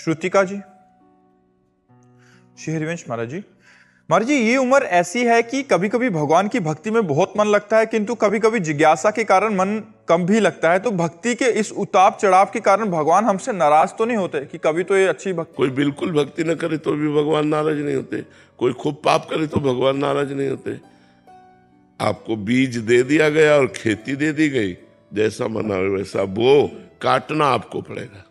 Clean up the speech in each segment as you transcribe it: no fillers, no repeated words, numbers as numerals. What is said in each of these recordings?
श्रुतिका जी, श्री हरिवंश महाराज जी। महाराज जी, ये उम्र ऐसी है कि कभी कभी भगवान की भक्ति में बहुत मन लगता है, किंतु कभी कभी जिज्ञासा के कारण मन कम भी लगता है। तो भक्ति के इस उतार चढ़ाव के कारण भगवान हमसे नाराज तो नहीं होते कि कभी तो ये अच्छी भक्ति। कोई बिल्कुल भक्ति न करे तो भी भगवान नाराज नहीं होते, कोई खूब पाप करे तो भगवान नाराज नहीं होते। आपको बीज दे दिया गया और खेती दे दी गई, जैसा मना वैसा बो, काटना आपको पड़ेगा,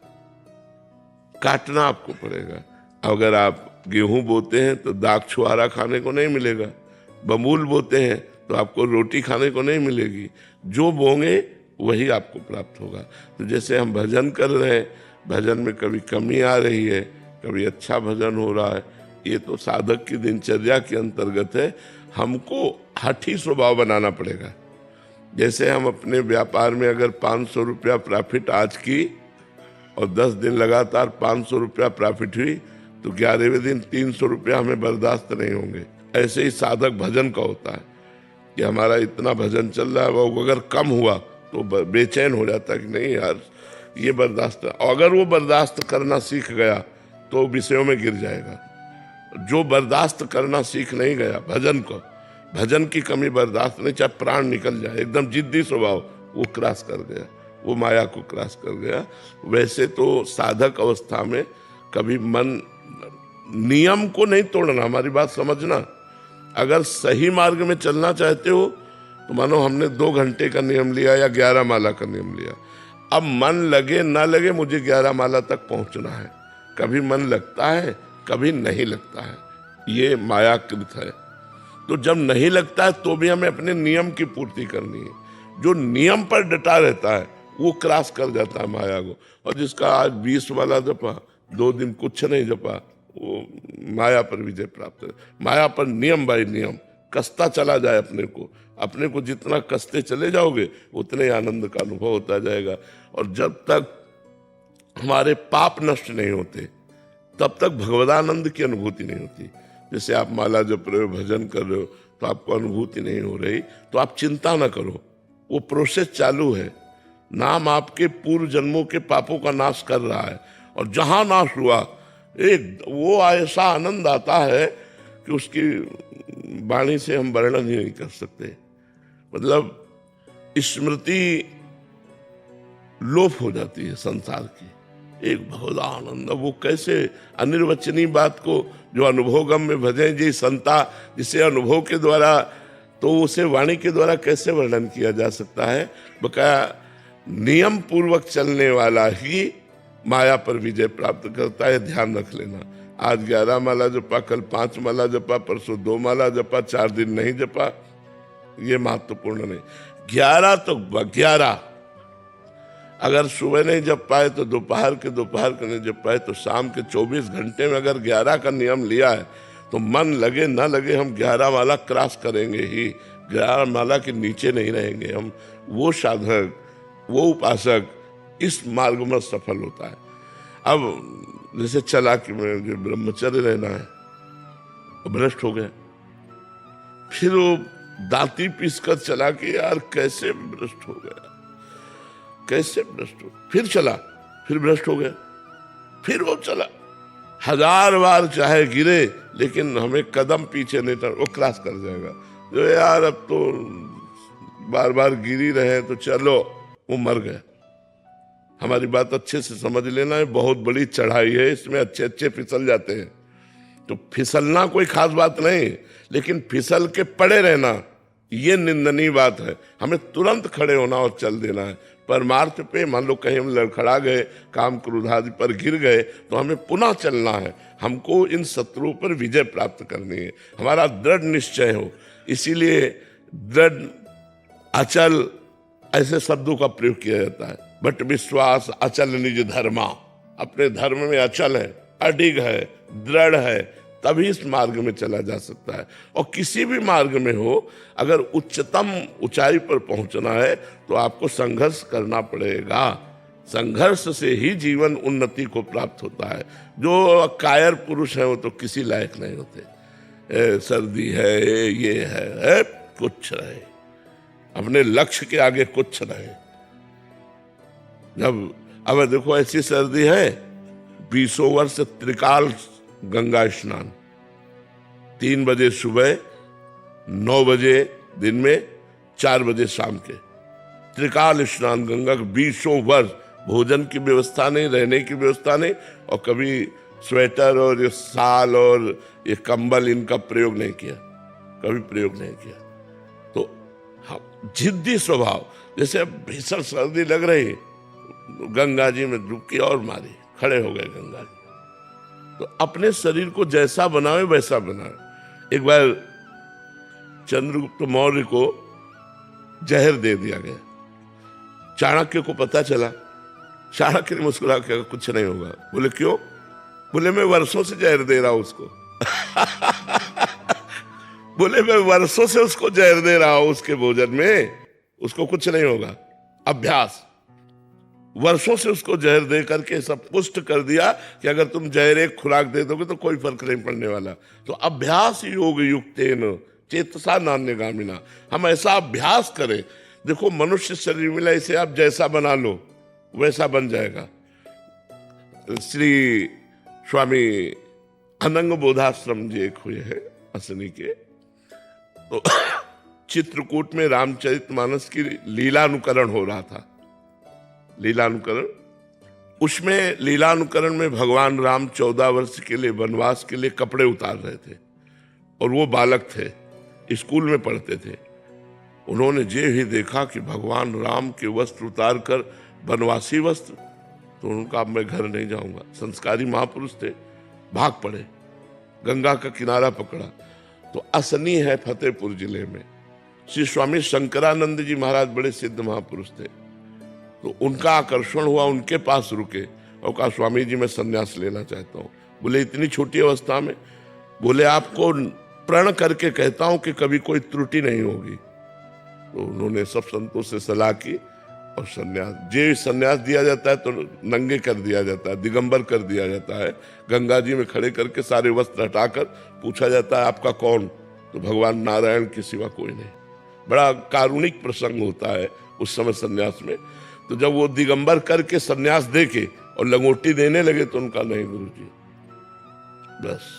काटना आपको पड़ेगा। अगर आप गेहूं बोते हैं तो दाग छुहारा खाने को नहीं मिलेगा, बमूल बोते हैं तो आपको रोटी खाने को नहीं मिलेगी। जो बोंगे वही आपको प्राप्त होगा। तो जैसे हम भजन कर रहे हैं, भजन में कभी कमी आ रही है, कभी अच्छा भजन हो रहा है, ये तो साधक की दिनचर्या के अंतर्गत है। हमको हठी स्वभाव बनाना पड़ेगा। जैसे हम अपने व्यापार में अगर 500 रुपया प्रॉफिट आज की और 10 दिन लगातार 500 रुपया प्रॉफिट हुई, तो 11वें दिन 300 रुपया हमें बर्दाश्त नहीं होंगे। ऐसे ही साधक भजन का होता है कि हमारा इतना भजन चल रहा है, वो अगर कम हुआ तो बेचैन हो जाता है कि नहीं यार ये बर्दाश्त। और अगर वो बर्दाश्त करना सीख गया तो विषयों में गिर जाएगा। जो बर्दाश्त करना सीख नहीं गया भजन को, भजन की कमी बर्दाश्त नहीं, चाहे प्राण निकल जाए, एकदम जिद्दी स्वभाव, वो क्रॉस कर गया, वो माया को क्रॉस कर गया। वैसे तो साधक अवस्था में कभी मन, नियम को नहीं तोड़ना, हमारी बात समझना। अगर सही मार्ग में चलना चाहते हो तो मानो हमने 2 घंटे का नियम लिया या 11 माला का नियम लिया। अब मन लगे ना लगे मुझे 11 माला तक पहुंचना है। कभी मन लगता है, कभी नहीं लगता है, ये मायाकृत है। तो जब नहीं लगता है तो भी हमें अपने नियम की पूर्ति करनी है। जो नियम पर डटा रहता है वो क्रॉस कर जाता है माया को। और जिसका आज 20 माला जपा, 2 दिन कुछ नहीं जपा, वो माया पर विजय प्राप्त है। माया पर नियम बाई नियम कसता चला जाए अपने को जितना कसते चले जाओगे उतने आनंद का अनुभव होता जाएगा। और जब तक हमारे पाप नष्ट नहीं होते तब तक भगवदानंद की अनुभूति नहीं होती। जैसे आप माला जप रहे हो, भजन कर रहे हो, तो आपको अनुभूति नहीं हो रही, तो आप चिंता ना करो, वो प्रोसेस चालू है। नाम आपके पूर्व जन्मों के पापों का नाश कर रहा है। और जहां नाश हुआ एक वो ऐसा आनंद आता है कि उसकी वाणी से हम वर्णन ही नहीं कर सकते। मतलब स्मृति लोप हो जाती है संसार की, एक बहुत आनंद। वो कैसे अनिर्वचनीय बात को जो अनुभवगम में भजे जी संता, जिसे अनुभव के द्वारा, तो उसे वाणी के द्वारा कैसे वर्णन किया जा सकता है। बकाया नियम पूर्वक चलने वाला ही माया पर विजय प्राप्त करता है, ध्यान रख लेना। आज 11 माला जपा, कल 5 माला जपा, परसों 2 माला जपा, 4 दिन नहीं जपा, ये महत्वपूर्ण नहीं। 11 तो 11, अगर सुबह नहीं जप पाए तो दोपहर के नहीं जप पाए तो शाम के 24 घंटे में अगर 11 का नियम लिया है तो मन लगे ना लगे हम 11 माला क्रॉस करेंगे ही, 11 माला के नीचे नहीं रहेंगे हम। वो साधक, वो उपासक इस मार्ग में सफल होता है। अब जैसे चला कि मुझे ब्रह्मचर्य रहना है, भ्रष्ट हो गया, फिर वो दांती पीसकर चला कि यार कैसे भ्रष्ट हो गया, कैसे भ्रष्ट हो, फिर चला, फिर भ्रष्ट हो गया, फिर वो चला। 1000 बार चाहे गिरे लेकिन हमें कदम पीछे नहीं था, वो क्रॉस कर जाएगा। जो यार अब तो बार बार गिरी रहे तो चलो, वो मर गया। हमारी बात अच्छे से समझ लेना है, बहुत बड़ी चढ़ाई है, इसमें अच्छे फिसल जाते हैं। तो फिसलना कोई खास बात नहीं, लेकिन फिसल के पड़े रहना ये निंदनीय बात है। हमें तुरंत खड़े होना और चल देना है। परमार्थ पे मान लो कहीं हम लड़खड़ा गए, काम क्रोध आदि पर गिर गए, तो हमें पुनः चलना है। हमको इन शत्रुओं पर विजय प्राप्त करनी है, हमारा दृढ़ निश्चय हो। इसीलिए दृढ़, अचल ऐसे शब्दों का प्रयोग किया जाता है। बट विश्वास अचल निज धर्मा, अपने धर्म में अचल है, अडिग है, दृढ़ है, तभी इस मार्ग में चला जा सकता है। और किसी भी मार्ग में हो, अगर उच्चतम ऊंचाई पर पहुंचना है तो आपको संघर्ष करना पड़ेगा। संघर्ष से ही जीवन उन्नति को प्राप्त होता है। जो कायर पुरुष है वो तो किसी लायक नहीं होते। सर्दी है, ये है, कुछ रहे, अपने लक्ष्य के आगे कुछ रहे। जब अब देखो ऐसी सर्दी है 20 वर्ष त्रिकाल गंगा स्नान, 3 बजे सुबह, 9 बजे दिन में, 4 बजे शाम के, त्रिकाल स्नान गंगा के 20 वर्ष। भोजन की व्यवस्था नहीं, रहने की व्यवस्था नहीं, और कभी स्वेटर और ये शाल और ये कंबल इनका प्रयोग नहीं किया, कभी प्रयोग नहीं किया। तो हाँ, जिद्दी स्वभाव। जैसे अब भीषण सर्दी लग रही, गंगा जी में डुबकी और मारी, खड़े हो गए गंगा जी। तो अपने शरीर को जैसा बनावे वैसा बनावे। एक बार चंद्रगुप्त मौर्य को जहर दे दिया गया, चाणक्य को पता चला। चाणक्य ने मुस्कुरा के, कुछ नहीं होगा। बोले क्यों? बोले मैं वर्षों से जहर दे रहा हूं उसको। बोले मैं वर्षों से उसको जहर दे रहा हूं उसके भोजन में, उसको कुछ नहीं होगा। अभ्यास, वर्षों से उसको जहर दे करके सब पुष्ट कर दिया कि अगर तुम जहर एक खुराक दे दोगे तो कोई फर्क नहीं पड़ने वाला। तो अभ्यास योग युक्तेन चेतसा नान्यगामिना, हम ऐसा अभ्यास करें। देखो मनुष्य शरीर मिला, इसे आप जैसा बना लो वैसा बन जाएगा। श्री स्वामी अनंग बोधाश्रम जी एक हुए हैं असनी के, तो चित्रकूट में रामचरितमानस की लीलानुकरण हो रहा था। लीलानुकरण, उसमें लीलानुकरण में भगवान राम 14 वर्ष के लिए वनवास के लिए कपड़े उतार रहे थे, और वो बालक थे, स्कूल में पढ़ते थे। उन्होंने जे ही देखा कि भगवान राम के वस्त्र उतार कर वनवासी वस्त्र, तो उनका अब मैं घर नहीं जाऊंगा। संस्कारी महापुरुष थे, भाग पड़े, गंगा का किनारा पकड़ा। तो असनी है फतेहपुर जिले में, श्री स्वामी शंकरानंद जी महाराज बड़े सिद्ध महापुरुष थे। तो उनका आकर्षण हुआ, उनके पास रुके और कहा स्वामी जी मैं संन्यास लेना चाहता हूँ। बोले इतनी छोटी अवस्था में? बोले आपको प्रण करके कहता हूं कि कभी कोई त्रुटि नहीं होगी। तो उन्होंने सब संतों से सलाह की और संन्यास, जे संन्यास दिया जाता है तो नंगे कर दिया जाता है, दिगंबर कर दिया जाता है। गंगा जी में खड़े करके सारे वस्त्र हटाकर पूछा जाता है आपका कौन? तो भगवान नारायण के सिवा कोई नहीं। बड़ा कारुणिक प्रसंग होता है उस समय संन्यास में। तो जब वो दिगंबर करके संन्यास दे के और लंगोटी देने लगे तो उनका नहीं गुरुजी, बस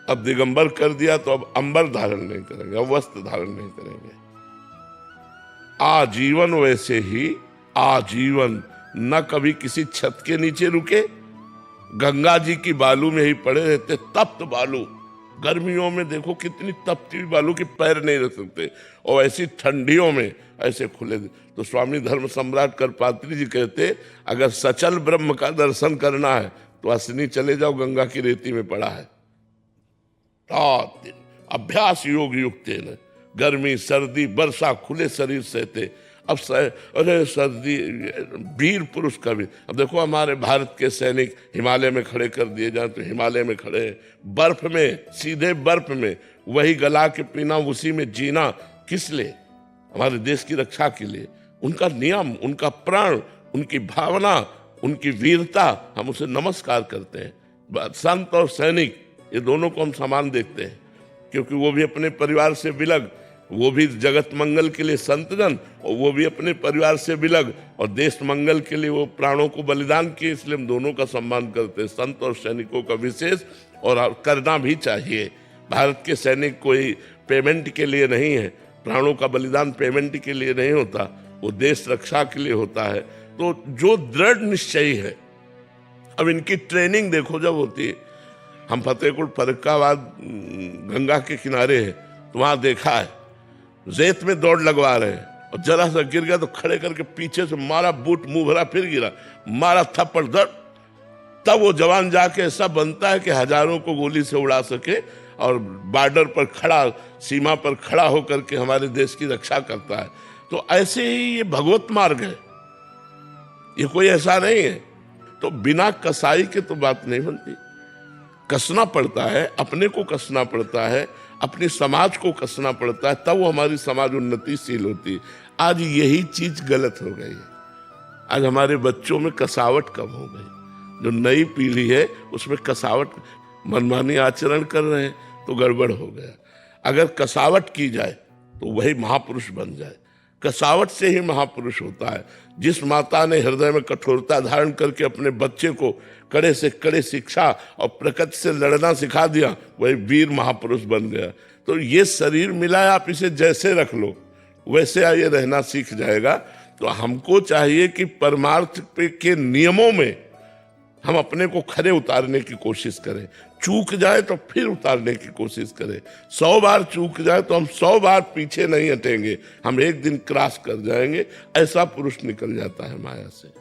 अब दिगंबर कर दिया तो अब अंबर धारण नहीं करेंगे, अब वस्त्र धारण नहीं करेंगे। आजीवन वैसे ही, आजीवन न कभी किसी छत के नीचे रुके, गंगा जी की बालू में ही पड़े रहते। तप्त बालू, गर्मियों में देखो कितनी तपती हुई बालू की पैर नहीं रख सकते, और ऐसी ठंडियों में ऐसे खुले। तो स्वामी धर्म सम्राट करपात्री जी कहते अगर सचल ब्रह्म का दर्शन करना है तो असनी चले जाओ, गंगा की रेती में पड़ा है। अभ्यास योग युक्तेन, गर्मी सर्दी वर्षा खुले शरीर सहते। अब अरे सर्दी, वीर पुरुष का भी। अब देखो हमारे भारत के सैनिक हिमालय में खड़े कर दिए जाए तो हिमालय में खड़े हैं, बर्फ में, सीधे बर्फ में, वही गला के पीना, उसी में जीना, किस लिए? हमारे देश की रक्षा के लिए। उनका नियम, उनका प्राण, उनकी भावना, उनकी वीरता, हम उसे नमस्कार करते हैं। संत और सैनिक ये दोनों को हम समान देखते हैं, क्योंकि वो भी अपने परिवार से विलग, वो भी जगत मंगल के लिए संतजन, और वो भी अपने परिवार से विलग और देश मंगल के लिए वो प्राणों को बलिदान किए। इसलिए हम दोनों का सम्मान करते हैं, संत और सैनिकों का विशेष, और करना भी चाहिए। भारत के सैनिक कोई पेमेंट के लिए नहीं है, प्राणों का बलिदान पेमेंट के लिए नहीं होता, वो देश रक्षा के लिए होता है। तो जो दृढ़ निश्चयी है, अब इनकी ट्रेनिंग देखो जब होती है, हम फतेहपुर फर्रुखाबाद गंगा के किनारे हैं तो वहां देखा है रेत में दौड़ लगवा रहे हैं, और जरा सा गिर गया तो खड़े करके पीछे से मारा, बूट मुंह भरा, फिर गिरा, मारा थप्पड़ धड़। तब वो जवान जाके ऐसा बनता है कि हजारों को गोली से उड़ा सके और बॉर्डर पर खड़ा, सीमा पर खड़ा होकर के हमारे देश की रक्षा करता है। तो ऐसे ही ये भगवत मार्ग है, ये कोई ऐसा नहीं है। तो बिना कसाई के तो बात नहीं बनती, कसना पड़ता है, अपने को कसना पड़ता है, अपने समाज को कसना पड़ता है, तब वो हमारी समाज उन्नतिशील होती है। आज यही चीज गलत हो गई है। आज हमारे बच्चों में कसावट कम हो गई, जो नई पीढ़ी है उसमें कसावट, मनमानी आचरण कर रहे हैं तो गड़बड़ हो गया। अगर कसावट की जाए तो वही महापुरुष बन जाए। कसावट से ही महापुरुष होता है। जिस माता ने हृदय में कठोरता धारण करके अपने बच्चे को कड़े से कड़े शिक्षा और प्रकृति से लड़ना सिखा दिया, वही वीर महापुरुष बन गया। तो ये शरीर मिला है, आप इसे जैसे रख लो वैसे ये रहना सीख जाएगा। तो हमको चाहिए कि परमार्थ के नियमों में हम अपने को खरे उतारने की कोशिश करें। चूक जाए तो फिर उतारने की कोशिश करें। 100 बार चूक जाए तो हम 100 बार पीछे नहीं हटेंगे, हम एक दिन क्रॉस कर जाएंगे। ऐसा पुरुष निकल जाता है माया से।